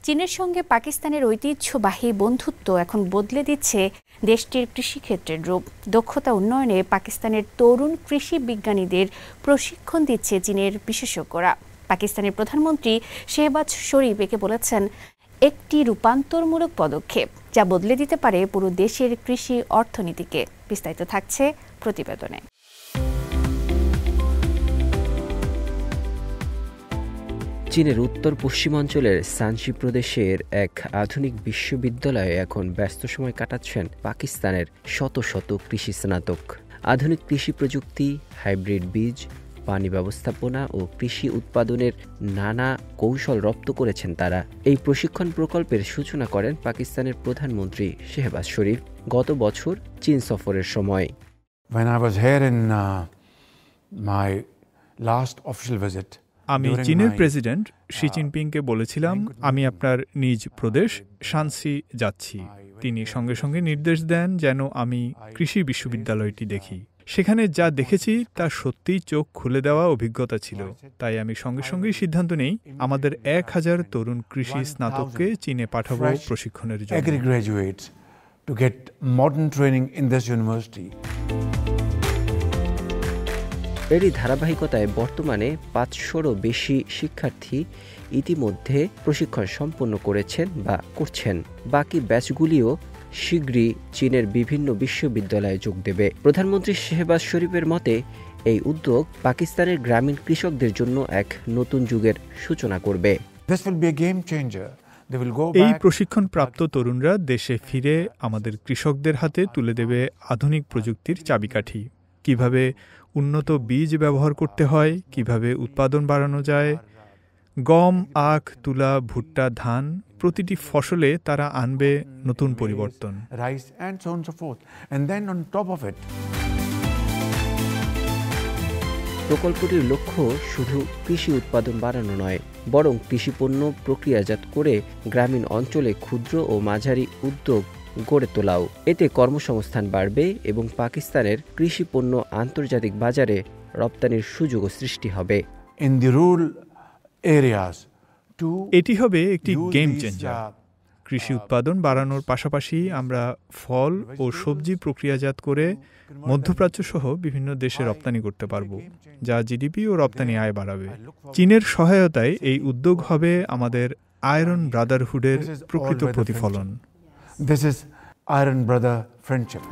চীনের সঙ্গে পাকিস্তানের ঐতিহ্যবাহী বন্ধুত্ব এখন বদলে দিচ্ছে দেশটির কৃষিক্ষেত্রের রূপ। দক্ষতা উন্নয়নে পাকিস্তানের তরুণ কৃষি বিজ্ঞানীদের প্রশিক্ষণ দিচ্ছে চীনের বিশেষজ্ঞরা। পাকিস্তানের প্রধানমন্ত্রী শেহবাজ শরীফ একে বলেছেন একটি রূপান্তরমূলক পদক্ষেপ, যা বদলে দিতে পারে পুরো দেশের কৃষি অর্থনীতিকে। বিস্তারিত থাকছে প্রতিবেদনে। চীনের উত্তর পশ্চিমাঞ্চলের সানসি প্রদেশের এক আধুনিক বিশ্ববিদ্যালয়ে এখন ব্যস্ত সময় কাটাচ্ছেন পাকিস্তানের শত শত কৃষি স্নাতক। আধুনিক কৃষি প্রযুক্তি, হাইব্রিড বীজ, পানি ব্যবস্থাপনা ও কৃষি উৎপাদনের নানা কৌশল রপ্ত করেছেন তারা। এই প্রশিক্ষণ প্রকল্পের সূচনা করেন পাকিস্তানের প্রধানমন্ত্রী শেহবাজ শরীফ গত বছর চীন সফরের সময়। আমি চীনের প্রেসিডেন্ট শি জিনপিংকে বলেছিলাম আমি আপনার নিজ প্রদেশ শানসি যাচ্ছি। তিনি সঙ্গে সঙ্গে নির্দেশ দেন যেন আমি কৃষি বিশ্ববিদ্যালয়টি দেখি। সেখানে যা দেখেছি তা সত্যিই চোখ খুলে দেওয়া অভিজ্ঞতা ছিল। তাই আমি সঙ্গে সঙ্গেই সিদ্ধান্ত নেই আমাদের 1000 তরুণ কৃষি স্নাতককে চীনে পাঠাবো প্রশিক্ষণের জন্য। এরই ধারাবাহিকতায় বর্তমানে 500রও বেশি শিক্ষার্থী ইতিমধ্যে প্রশিক্ষণ সম্পন্ন করেছেন বা করছেন। বাকি ব্যাচগুলিও শীঘ্রই চীনের বিভিন্ন বিশ্ববিদ্যালয়ে যোগ দেবে। প্রধানমন্ত্রী শেহবাজ শরীফের মতে এই উদ্যোগ পাকিস্তানের গ্রামীণ কৃষকদের জন্য এক নতুন যুগের সূচনা করবে। এই প্রশিক্ষণপ্রাপ্ত তরুণরা দেশে ফিরে আমাদের কৃষকদের হাতে তুলে দেবে আধুনিক প্রযুক্তির চাবিকাঠি। কিভাবে উন্নত বীজ ব্যবহার করতে হয়, কিভাবে উৎপাদন বাড়ানো যায়। গম, আখ, তুলা, ভুট্টা, ধান প্রতিটি ফসলে তারা আনবে নতুন পরিবর্তন। প্রকল্পটির লক্ষ্য শুধু কৃষি উৎপাদন বাড়ানো নয়, বরং কৃষিপণ্য প্রক্রিয়াজাত করে গ্রামীণ অঞ্চলে ক্ষুদ্র ও মাঝারি উদ্যোগ গড়ে তোলাও। এতে কর্মসংস্থান বাড়বে এবং পাকিস্তানের কৃষি পণ্য আন্তর্জাতিক বাজারে রপ্তানির সুযোগও সৃষ্টি হবে। এটি হবে একটি গেম চেঞ্জার। কৃষি উৎপাদন বাড়ানোর পাশাপাশি আমরা ফল ও সবজি প্রক্রিয়াজাত করে মধ্যপ্রাচ্য সহ বিভিন্ন দেশে রপ্তানি করতে পারব, যা জিডিপি ও রপ্তানি আয় বাড়াবে। চীনের সহায়তায় এই উদ্যোগ হবে আমাদের আয়রন ব্রাদারহুডের প্রকৃত প্রতিফলন। This is Iron Brother friendship.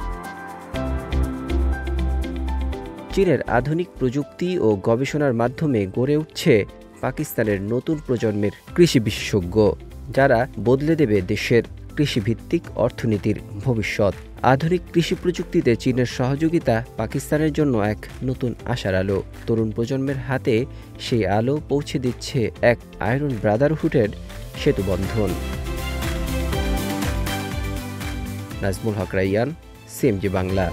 চীনের আধুনিক প্রযুক্তি ও গবেষণার মাধ্যমে গড়ে উঠছে পাকিস্তানের নতুন প্রজন্মের কৃষি বিশেষজ্ঞ, যারা বদলে দেবে দেশের কৃষিভিত্তিক অর্থনীতির ভবিষ্যৎ। আধুনিক কৃষি প্রযুক্তিতে চীনের সহযোগিতা পাকিস্তানের জন্য এক নতুন আশার আলো। তরুণ প্রজন্মের হাতে সেই আলো পৌঁছে দিচ্ছে এক আয়রন ব্রাদারহুডের সেতুবন্ধন। নাজমুল হক রাইয়ান, সিএমজি বাংলা।